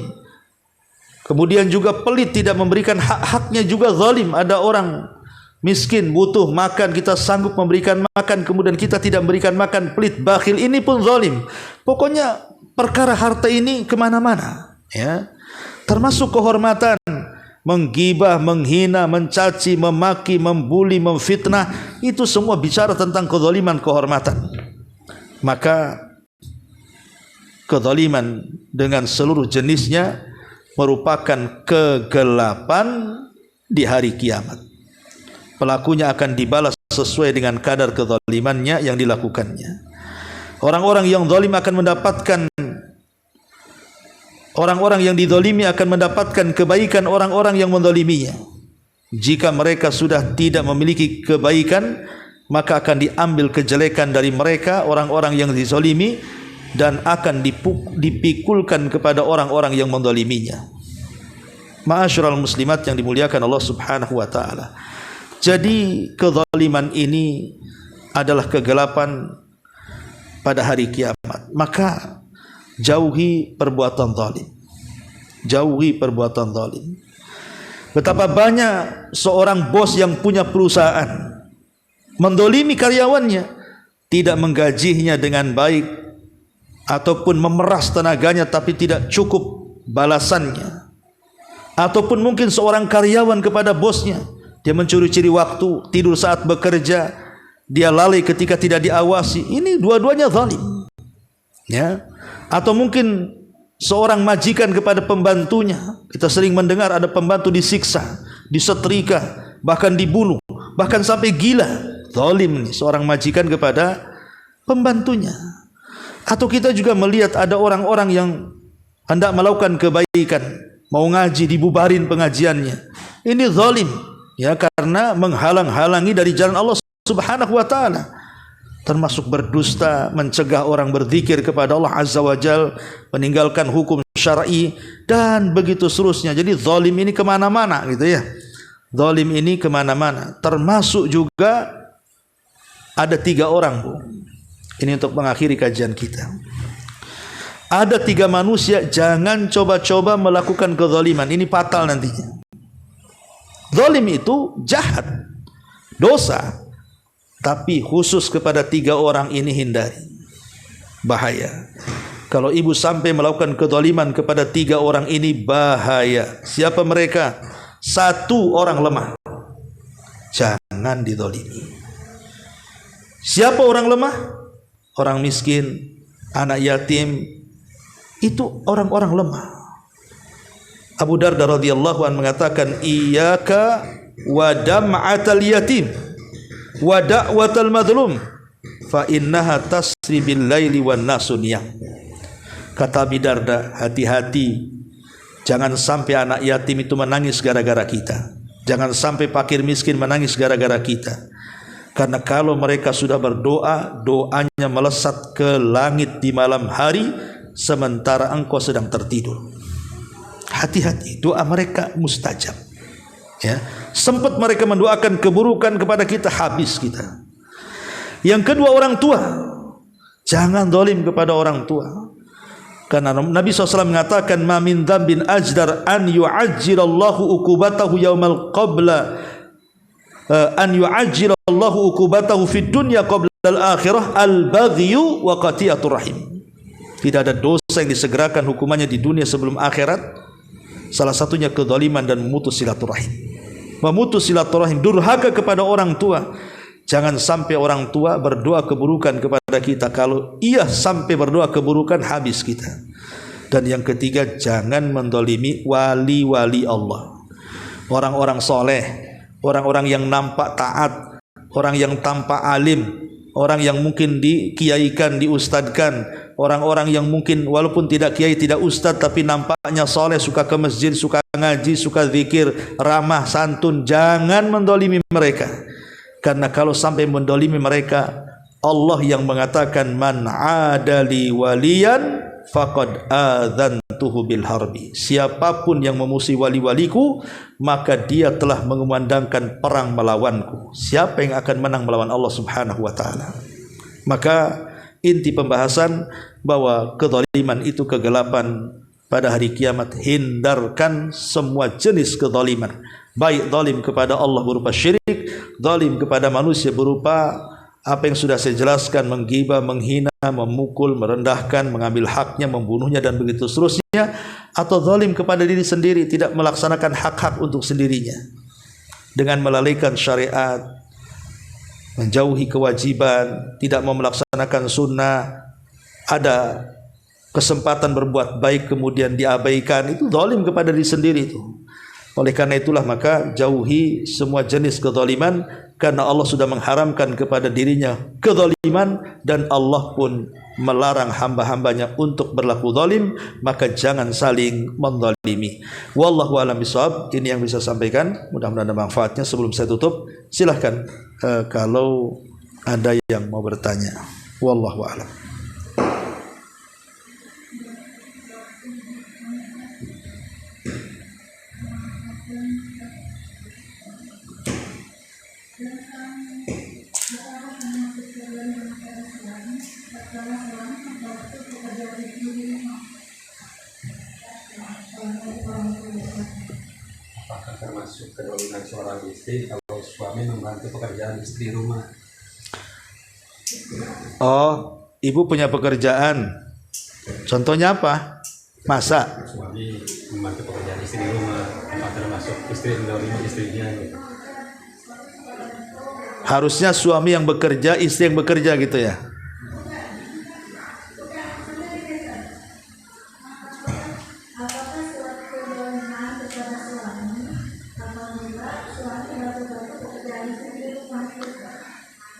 Kemudian juga pelit, tidak memberikan hak-haknya, juga zalim. Ada orang miskin, butuh makan, kita sanggup memberikan makan, kemudian kita tidak memberikan makan, pelit, bakhil, ini pun zalim. Pokoknya perkara harta ini kemana-mana, ya. Termasuk kehormatan, menggibah, menghina, mencaci, memaki, membuli, memfitnah, itu semua bicara tentang kezaliman kehormatan. Maka kezaliman dengan seluruh jenisnya merupakan kegelapan di hari kiamat. Pelakunya akan dibalas sesuai dengan kadar kezalimannya yang dilakukannya. Orang-orang yang zalim akan mendapatkan, orang-orang yang dizalimi akan mendapatkan kebaikan orang-orang yang menzaliminya. Jika mereka sudah tidak memiliki kebaikan, maka akan diambil kejelekan dari mereka, orang-orang yang dizalimi, dan akan dipikulkan kepada orang-orang yang menzaliminya. Ma'asyiral muslimat yang dimuliakan Allah Subhanahu wa taala. Jadi kezaliman ini adalah kegelapan pada hari kiamat. Maka jauhi perbuatan zalim. Jauhi perbuatan zalim. Betapa banyak seorang bos yang punya perusahaan mendolimi karyawannya, tidak menggajinya dengan baik, ataupun memeras tenaganya tapi tidak cukup balasannya. Ataupun mungkin seorang karyawan kepada bosnya, dia mencuri-curi waktu, tidur saat bekerja, dia lalai ketika tidak diawasi. Ini dua-duanya zalim, ya. Atau mungkin seorang majikan kepada pembantunya. Kita sering mendengar ada pembantu disiksa, disetrika, bahkan dibunuh, bahkan sampai gila. Zalim nih seorang majikan kepada pembantunya. Atau kita juga melihat ada orang-orang yang hendak melakukan kebaikan, mau ngaji dibubarin pengajiannya. Ini zalim, ya, karena menghalang-halangi dari jalan Allah Subhanahu wa taala. Termasuk berdusta, mencegah orang berzikir kepada Allah Azza wa Jal, meninggalkan hukum syar'i, dan begitu seterusnya. Jadi zalim ini kemana-mana gitu ya. Zalim ini kemana-mana. Termasuk juga ada 3 orang, Bu. Ini untuk mengakhiri kajian kita. Ada 3 manusia, jangan coba-coba melakukan kezaliman. Ini fatal nantinya. Zalim itu jahat, dosa. Tapi khusus kepada 3 orang ini hindari. Bahaya. Kalau ibu sampai melakukan kezaliman kepada 3 orang ini, bahaya. Siapa mereka? 1 orang lemah. Jangan dizalimi. Siapa orang lemah? Orang miskin, anak yatim. Itu orang-orang lemah. Abu Darda radhiyallahu anhu mengatakan, iyyaka wa dam'atal yatim wa da'watal madlum fa innaha tasri bil laili wan nasu niyam. Kata Abu Darda, hati-hati, jangan sampai anak yatim itu menangis gara-gara kita. Jangan sampai fakir miskin menangis gara-gara kita. Karena kalau mereka sudah berdoa, doanya melesat ke langit di malam hari, sementara engkau sedang tertidur. Hati-hati, doa mereka mustajab. Ya, sempat mereka mendoakan keburukan kepada kita, habis kita. Yang kedua, orang tua. Jangan zalim kepada orang tua. Karena Nabi SAW mengatakan, ma min dzambin ajdar an yu'ajjilallahu uqubatahu yaumal qabla an yu'ajjilallahu uqubatahu fid dunya qabla al-akhirah al-baghyu wa qati'atur rahim. Tidak ada dosa yang disegerakan hukumannya di dunia sebelum akhirat. Salah satunya kezaliman dan memutus silaturahim. Memutus silaturahim, durhaka kepada orang tua. Jangan sampai orang tua berdoa keburukan kepada kita. Kalau ia sampai berdoa keburukan, habis kita. Dan yang ketiga, jangan mendolimi wali-wali Allah. Orang-orang soleh, orang-orang yang nampak taat, orang yang tampak alim, orang yang mungkin dikiaikan, diustadkan, orang-orang yang mungkin walaupun tidak kiai, tidak ustad, tapi nampaknya soleh, suka ke masjid, suka ngaji, suka zikir, ramah, santun. Jangan mendolimi mereka. Karena kalau sampai mendolimi mereka, Allah yang mengatakan, man adali waliyan faqad adzantuhu bil harbi. Siapapun yang memusuhi wali-waliku, maka dia telah mengumandangkan perang melawanku. Siapa yang akan menang melawan Allah Subhanahu wa taala? Maka inti pembahasan bahwa kezaliman itu kegelapan pada hari kiamat. Hindarkan semua jenis kezaliman, baik zalim kepada Allah berupa syirik, zalim kepada manusia berupa apa yang sudah saya jelaskan, menggibah, menghina, memukul, merendahkan, mengambil haknya, membunuhnya, dan begitu seterusnya. Atau zalim kepada diri sendiri, tidak melaksanakan hak-hak untuk sendirinya dengan melalaikan syariat, menjauhi kewajiban, tidak mau melaksanakan sunnah, ada kesempatan berbuat baik kemudian diabaikan. Itu zalim kepada diri sendiri itu. Oleh karena itulah maka jauhi semua jenis kezaliman, karena Allah sudah mengharamkan kepada dirinya kezaliman, dan Allah pun melarang hamba-hambanya untuk berlaku zalim. Maka jangan saling menzalimi. Wallahu a'lam bishawab. Ini yang bisa sampaikan, mudah-mudahan ada manfaatnya. Sebelum saya tutup, silahkan kalau ada yang mau bertanya. Wallahu a'lam. Apakah termasuk kezaliman seorang istri kalau suami membantu pekerjaan istri rumah? Oh, ibu punya pekerjaan. Contohnya apa? Masak. Suami membantu pekerjaan istri rumah, apakah termasuk istri mendolimi istrinya? Harusnya suami yang bekerja, istri yang bekerja gitu ya.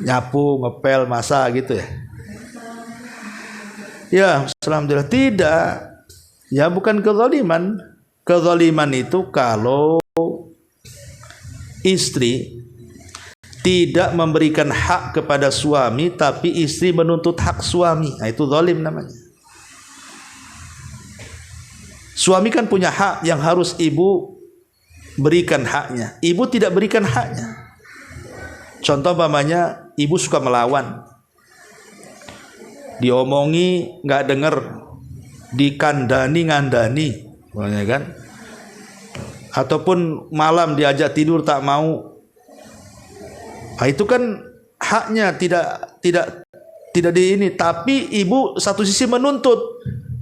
Nyapu, ngepel, masak gitu ya. Ya, alhamdulillah tidak. Ya bukan kezaliman. kezaliman itu kalau istri tidak memberikan hak kepada suami, tapi istri menuntut hak suami. Nah, itu zalim namanya. Suami kan punya hak yang harus ibu berikan haknya. Ibu tidak berikan haknya. Contoh umpamanya ibu suka melawan, diomongi nggak denger, dikandani ngandani, kan? Ataupun malam diajak tidur tak mau. Nah, itu kan haknya tidak di ini. Tapi ibu satu sisi menuntut,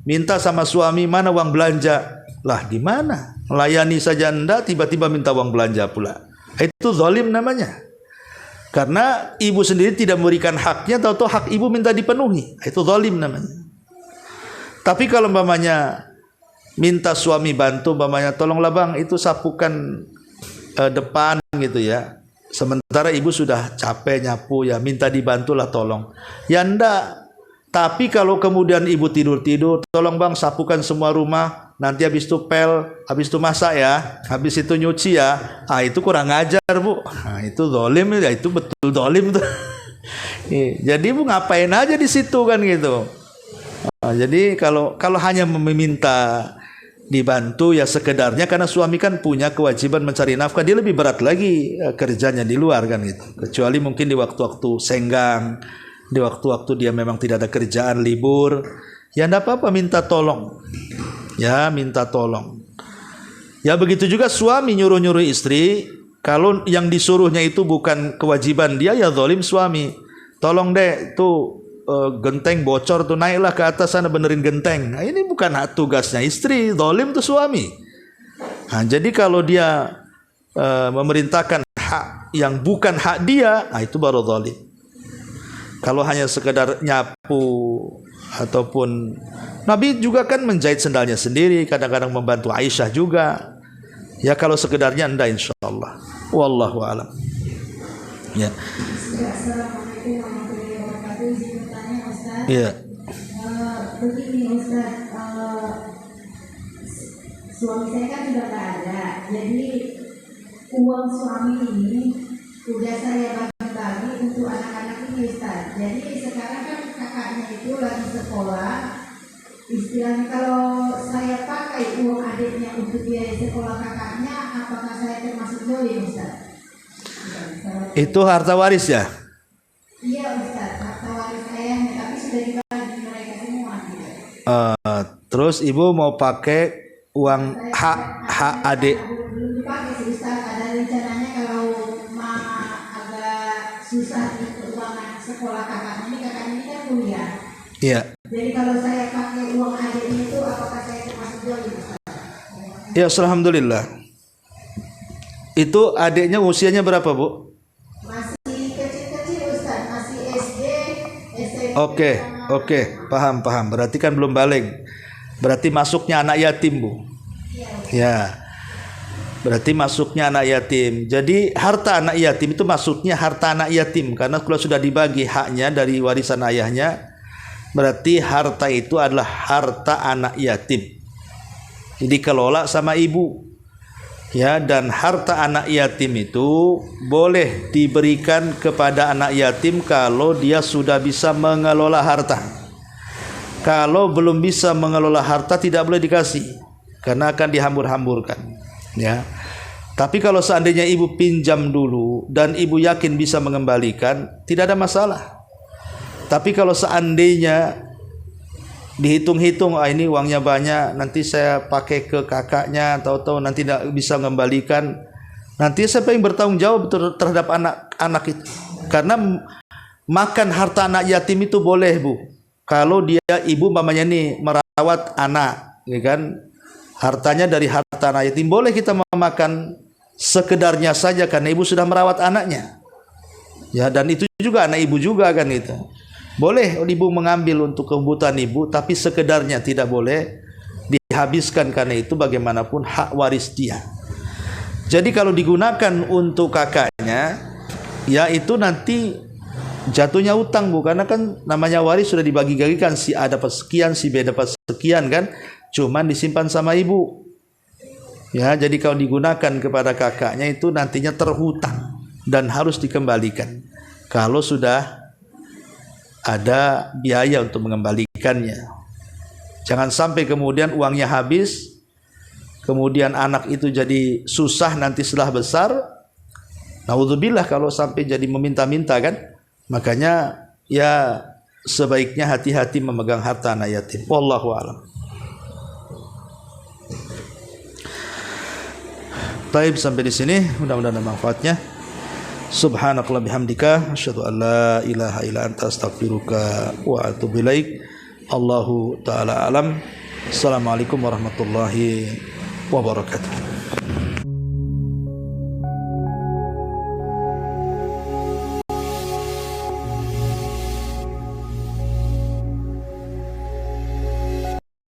minta sama suami, mana uang belanja? Lah gimana? Melayani saja anda, tiba-tiba minta uang belanja pula. Itu zalim namanya. Karena ibu sendiri tidak memberikan haknya, tahu-tahu hak ibu minta dipenuhi. Itu zalim namanya. Tapi kalau umpamanya minta suami bantu, umpamanya tolonglah bang, itu sapukan depan gitu ya. Sementara ibu sudah capek nyapu ya, minta dibantulah tolong. Ya enggak. Tapi kalau kemudian ibu tidur-tidur, tolong bang sapukan semua rumah, nanti habis itu pel, habis itu masak ya, habis itu nyuci ya. Ah itu kurang ajar bu. Nah, itu zalim ya, itu betul zalim tuh. Jadi bu ngapain aja di situ kan gitu. Nah, jadi kalau hanya meminta dibantu ya sekedarnya, karena suami kan punya kewajiban mencari nafkah, dia lebih berat lagi kerjanya di luar kan gitu. Kecuali mungkin di waktu-waktu senggang, di waktu-waktu dia memang tidak ada kerjaan, libur, ya enggak apa-apa minta tolong. Ya minta tolong. Ya begitu juga suami nyuruh-nyuruh istri, kalau yang disuruhnya itu bukan kewajiban dia, ya zalim suami. Tolong deh tuh genteng bocor tuh, naiklah ke atas sana benerin genteng. Nah, ini bukan hak tugasnya istri, zalim tuh suami. Nah, jadi kalau dia memerintahkan hak yang bukan hak dia, nah itu baru zalim. Kalau hanya sekedar nyapu ataupun Nabi juga kan menjahit sendalnya sendiri, kadang-kadang membantu Aisyah juga. Ya kalau sekedarnya enggak, insyaallah. Wallahu a'lam. Ya. Iya. Begini Ustaz, suami saya kan sudah nggak ada, jadi uang suami ini udah saya bagi-bagi untuk anak-anak ini Ustaz. Jadi sekarang kan kakaknya itu lagi sekolah, istilahnya kalau saya pakai uang adiknya untuk biaya sekolah kakaknya, apakah saya termasuk zalim Ustaz? Itu harta waris ya? Iya Ustaz, harta waris saya, tapi sudah dibagi mereka semua gitu. Terus ibu mau pakai uang hak adik? Belum dipakai sih Ustaz, ada rencananya kalau mama agak susah di keuangan sekolah kakaknya ini kan kuliah. Iya. Jadi kalau saya pakai uang adiknya itu, apakah saya termasuk zalim Ustaz? Ya, alhamdulillah. Itu adiknya usianya berapa bu? Masih kecil-kecil Ustaz, masih SD, SMP. Oke, paham. Berarti kan belum balik. Berarti masuknya anak yatim bu. Ya. Berarti masuknya anak yatim. Jadi harta anak yatim itu masuknya harta anak yatim, karena kalau sudah dibagi haknya dari warisan ayahnya, berarti harta itu adalah harta anak yatim. Jadi dikelola sama ibu. Ya, dan harta anak yatim itu boleh diberikan kepada anak yatim kalau dia sudah bisa mengelola harta. Kalau belum bisa mengelola harta tidak boleh dikasih, karena akan dihambur-hamburkan. Ya. Tapi kalau seandainya ibu pinjam dulu dan ibu yakin bisa mengembalikan, tidak ada masalah. Tapi kalau seandainya dihitung-hitung, ini uangnya banyak, nanti saya pakai ke kakaknya, tahu-tahu nanti tidak bisa mengembalikan, nanti siapa yang bertanggung jawab terhadap anak-anak itu? Karena makan harta anak yatim itu boleh bu, kalau dia ibu mamanya nih merawat anak, ya kan, hartanya dari harta anak yatim boleh kita memakan sekedarnya saja karena ibu sudah merawat anaknya. Ya, dan itu juga anak ibu juga kan itu. Boleh ibu mengambil untuk kebutuhan ibu, tapi sekedarnya, tidak boleh dihabiskan, karena itu bagaimanapun hak waris dia. Jadi kalau digunakan untuk kakaknya, ya itu nanti jatuhnya utang bu, karena kan namanya waris sudah dibagi-bagikan, si A dapat sekian, si B dapat sekian kan, cuman disimpan sama ibu. Ya, jadi kalau digunakan kepada kakaknya itu nantinya terhutang dan harus dikembalikan. Kalau sudah ada biaya untuk mengembalikannya. Jangan sampai kemudian uangnya habis, kemudian anak itu jadi susah nanti setelah besar. Naudzubillah kalau sampai jadi meminta-minta kan. Makanya ya sebaiknya hati-hati memegang harta anak yatim. Wallahu a'lam. Baik, sampai di sini mudah-mudahan ada manfaatnya. Subhanakallah bihamdika asyhadu an la ilaha illa anta astaghfiruka wa atubu ilaik. Allahu taala alam. Assalamualaikum warahmatullahi wabarakatuh.